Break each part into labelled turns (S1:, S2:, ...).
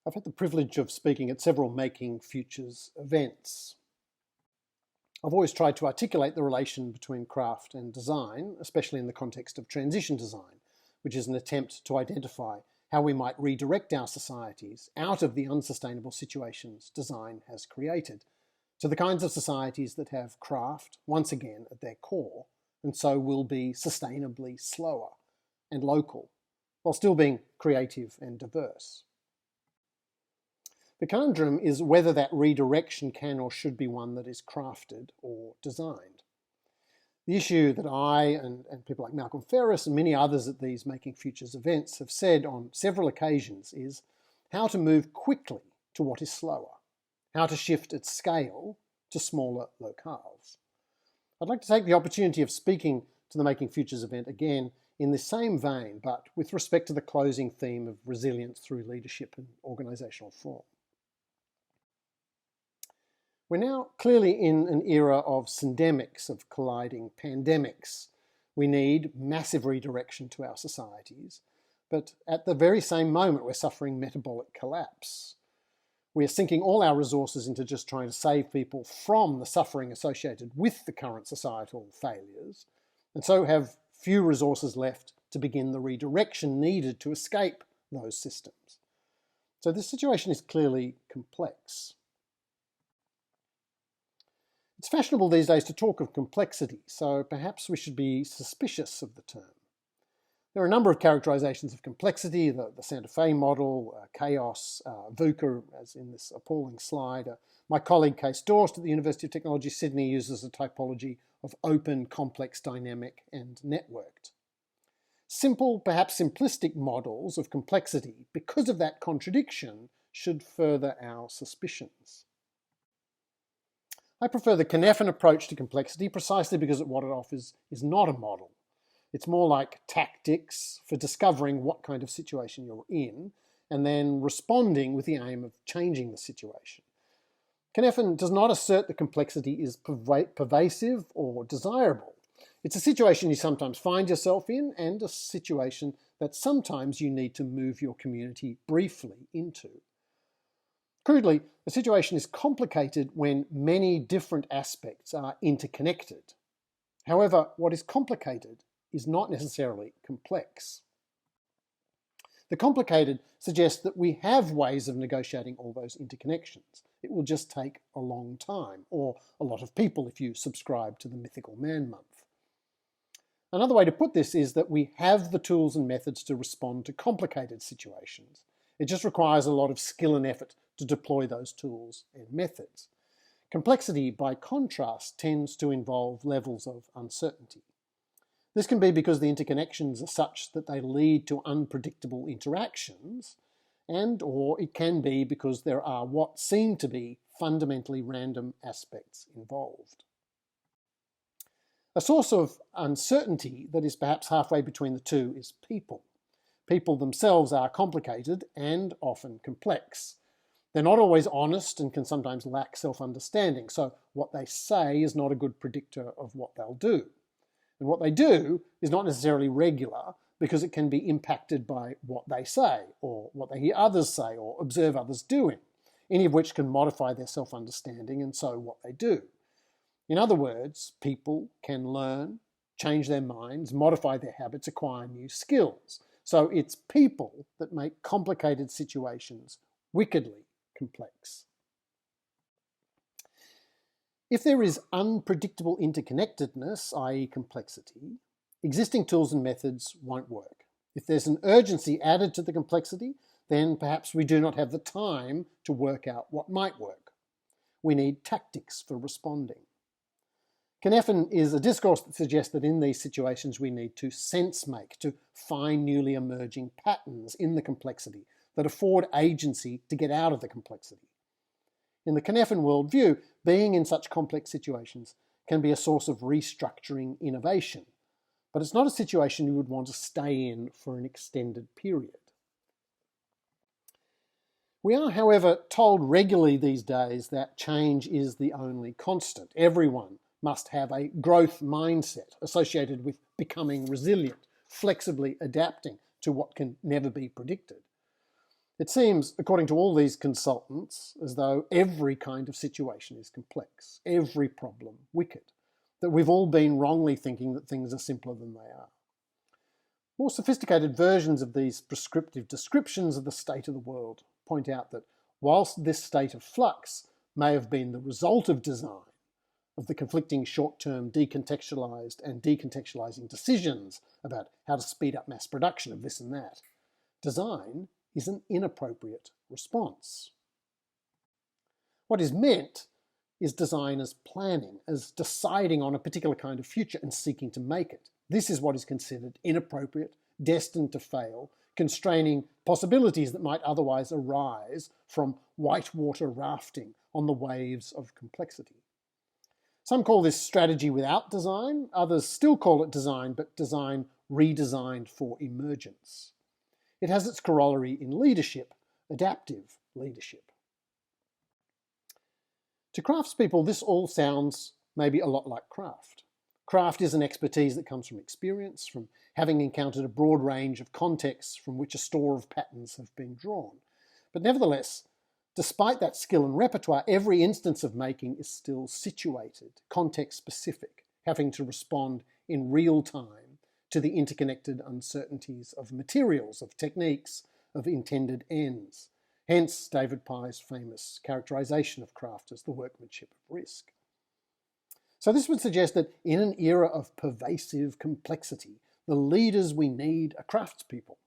S1: I've had the privilege of speaking at several Making Futures events. I've always tried to articulate the relation between craft and design, especially in the context of transition design, which is an attempt to identify how we might redirect our societies out of the unsustainable situations design has created, to the kinds of societies that have craft, once again, at their core, and so will be sustainably slower and local, while still being creative and diverse. The conundrum is whether that redirection can or should be one that is crafted or designed. The issue that I and people like Malcolm Ferris and many others at these Making Futures events have said on several occasions is how to move quickly to what is slower, how to shift its scale to smaller locales. I'd like to take the opportunity of speaking to the Making Futures event again in the same vein, but with respect to the closing theme of resilience through leadership and organisational form. We're now clearly in an era of syndemics, of colliding pandemics. We need massive redirection to our societies, but at the very same moment we're suffering metabolic collapse. We're sinking all our resources into just trying to save people from the suffering associated with the current societal failures, and so have few resources left to begin the redirection needed to escape those systems. So this situation is clearly complex. It's fashionable these days to talk of complexity, so perhaps we should be suspicious of the term. There are a number of characterizations of complexity, the Santa Fe model, chaos, VUCA, as in this appalling slide. My colleague Case Dorst at the University of Technology Sydney uses a typology of open, complex, dynamic, and networked. Simple, perhaps simplistic models of complexity, because of that contradiction, should further our suspicions. I prefer the Cynefin approach to complexity precisely because what it offers is not a model. It's more like tactics for discovering what kind of situation you're in and then responding with the aim of changing the situation. Cynefin does not assert that complexity is pervasive or desirable. It's a situation you sometimes find yourself in and a situation that sometimes you need to move your community briefly into. Crudely, a situation is complicated when many different aspects are interconnected. However, what is complicated is not necessarily complex. The complicated suggests that we have ways of negotiating all those interconnections. It will just take a long time, or a lot of people if you subscribe to the mythical man month. Another way to put this is that we have the tools and methods to respond to complicated situations. It just requires a lot of skill and effort to deploy those tools and methods. Complexity, by contrast, tends to involve levels of uncertainty. This can be because the interconnections are such that they lead to unpredictable interactions, or it can be because there are what seem to be fundamentally random aspects involved. A source of uncertainty that is perhaps halfway between the two is people. People themselves are complicated and often complex. They're not always honest and can sometimes lack self-understanding, so what they say is not a good predictor of what they'll do. And what they do is not necessarily regular because it can be impacted by what they say, or what they hear others say, or observe others doing, any of which can modify their self-understanding and so what they do. In other words, people can learn, change their minds, modify their habits, acquire new skills. So it's people that make complicated situations wickedly complex. If there is unpredictable interconnectedness, i.e. complexity, existing tools and methods won't work. If there's an urgency added to the complexity, then perhaps we do not have the time to work out what might work. We need tactics for responding. Cynefin is a discourse that suggests that in these situations we need to sense-make, to find newly emerging patterns in the complexity that afford agency to get out of the complexity. In the Cynefin worldview, being in such complex situations can be a source of restructuring innovation, but it's not a situation you would want to stay in for an extended period. We are, however, told regularly these days that change is the only constant. Everyone must have a growth mindset associated with becoming resilient, flexibly adapting to what can never be predicted. It seems, according to all these consultants, as though every kind of situation is complex, every problem wicked, that we've all been wrongly thinking that things are simpler than they are. More sophisticated versions of these prescriptive descriptions of the state of the world point out that whilst this state of flux may have been the result of design, of the conflicting short-term decontextualized and decontextualizing decisions about how to speed up mass production of this and that, design is an inappropriate response. What is meant is design as planning, as deciding on a particular kind of future and seeking to make it. This is what is considered inappropriate, destined to fail, constraining possibilities that might otherwise arise from whitewater rafting on the waves of complexity. Some call this strategy without design, others still call it design, but design redesigned for emergence. It has its corollary in leadership, adaptive leadership. To craftspeople, this all sounds maybe a lot like craft. Craft is an expertise that comes from experience, from having encountered a broad range of contexts from which a store of patterns have been drawn. But nevertheless, despite that skill and repertoire, every instance of making is still situated, context-specific, having to respond in real time to the interconnected uncertainties of materials, of techniques, of intended ends. Hence David Pye's famous characterization of craft as the workmanship of risk. So this would suggest that in an era of pervasive complexity, the leaders we need are craftspeople.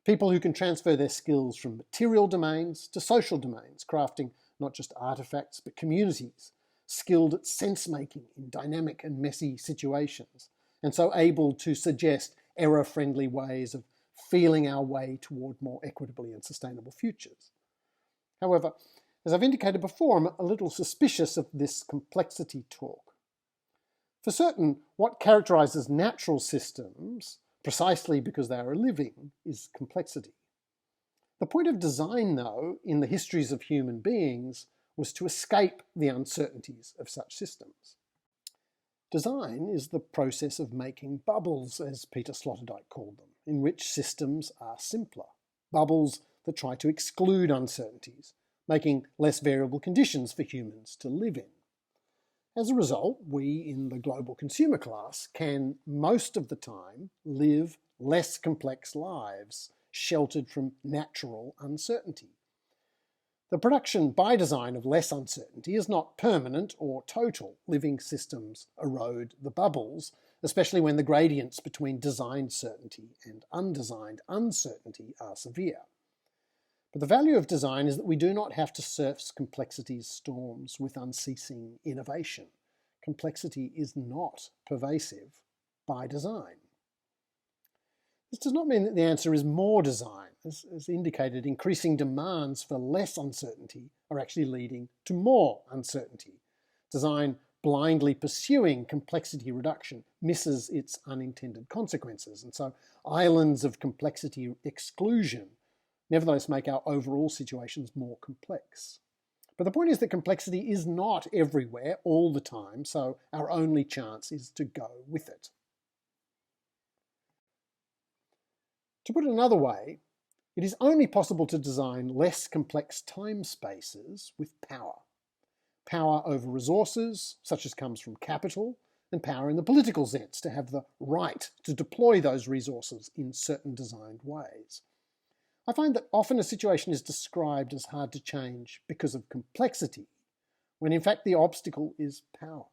S1: People who can transfer their skills from material domains to social domains, crafting not just artifacts but communities, skilled at sense-making in dynamic and messy situations, and so able to suggest error-friendly ways of feeling our way toward more equitably and sustainable futures. However, as I've indicated before, I'm a little suspicious of this complexity talk. For certain, what characterizes natural systems, precisely because they are living, is complexity. The point of design, though, in the histories of human beings, was to escape the uncertainties of such systems. Design is the process of making bubbles, as Peter Sloterdijk called them, in which systems are simpler. Bubbles that try to exclude uncertainties, making less variable conditions for humans to live in. As a result, we in the global consumer class can, most of the time, live less complex lives, sheltered from natural uncertainty. The production by design of less uncertainty is not permanent or total. Living systems erode the bubbles, especially when the gradients between designed certainty and undesigned uncertainty are severe. But the value of design is that we do not have to surf complexity's storms with unceasing innovation. Complexity is not pervasive by design. This does not mean that the answer is more design. As indicated, increasing demands for less uncertainty are actually leading to more uncertainty. Design blindly pursuing complexity reduction misses its unintended consequences, and so islands of complexity exclusion nevertheless make our overall situations more complex. But the point is that complexity is not everywhere all the time, so our only chance is to go with it. To put it another way, it is only possible to design less complex time spaces with power. Power over resources, such as comes from capital, and power in the political sense, to have the right to deploy those resources in certain designed ways. I find that often a situation is described as hard to change because of complexity, when in fact the obstacle is power.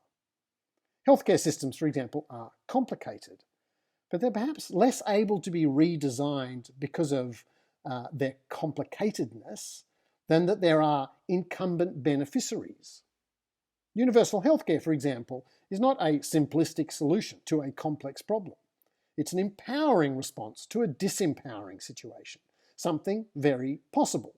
S1: Healthcare systems, for example, are complicated, but they're perhaps less able to be redesigned because of their complicatedness than that there are incumbent beneficiaries. Universal healthcare, for example, is not a simplistic solution to a complex problem. It's an empowering response to a disempowering situation, something very possible.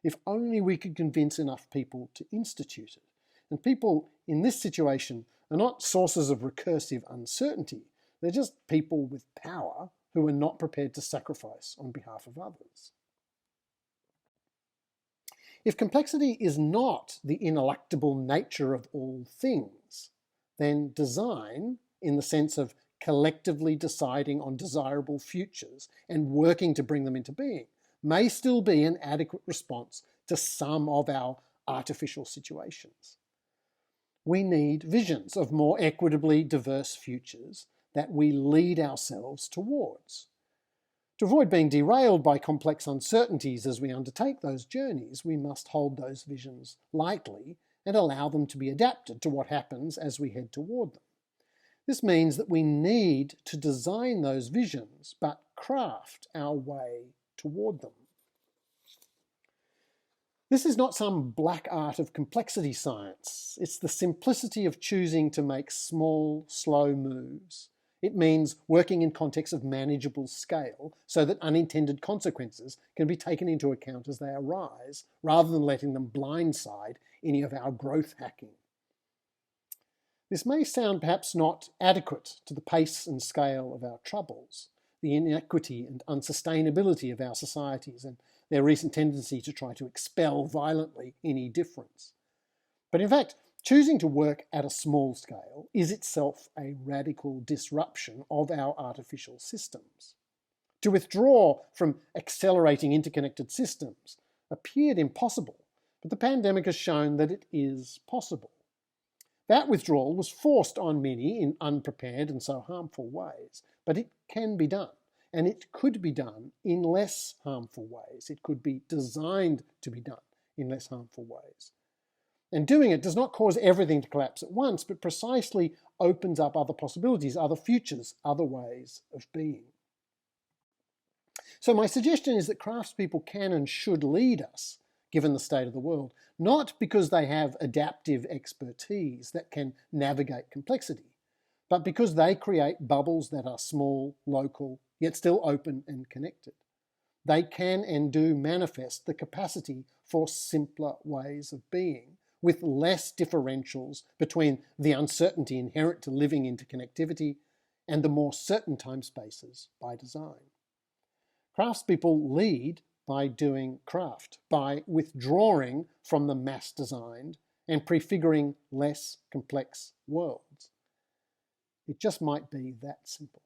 S1: If only we could convince enough people to institute it. And people in this situation are not sources of recursive uncertainty. They're just people with power who are not prepared to sacrifice on behalf of others. If complexity is not the ineluctable nature of all things, then design, in the sense of collectively deciding on desirable futures and working to bring them into being, may still be an adequate response to some of our artificial situations. We need visions of more equitably diverse futures that we lead ourselves towards. To avoid being derailed by complex uncertainties as we undertake those journeys, we must hold those visions lightly and allow them to be adapted to what happens as we head toward them. This means that we need to design those visions, but craft our way toward them. This is not some black art of complexity science. It's the simplicity of choosing to make small, slow moves. It means working in context of manageable scale so that unintended consequences can be taken into account as they arise, rather than letting them blindside any of our growth hacking. This may sound perhaps not adequate to the pace and scale of our troubles, the inequity and unsustainability of our societies and their recent tendency to try to expel violently any difference. But in fact, choosing to work at a small scale is itself a radical disruption of our artificial systems. To withdraw from accelerating interconnected systems appeared impossible, but the pandemic has shown that it is possible. That withdrawal was forced on many in unprepared and so harmful ways, but it can be done, and it could be done in less harmful ways. It could be designed to be done in less harmful ways. And doing it does not cause everything to collapse at once, but precisely opens up other possibilities, other futures, other ways of being. So my suggestion is that craftspeople can and should lead us, given the state of the world, not because they have adaptive expertise that can navigate complexity, but because they create bubbles that are small, local, yet still open and connected. They can and do manifest the capacity for simpler ways of being, with less differentials between the uncertainty inherent to living into connectivity and the more certain time spaces by design. Craftspeople lead by doing craft, by withdrawing from the mass-designed and prefiguring less complex worlds. It just might be that simple.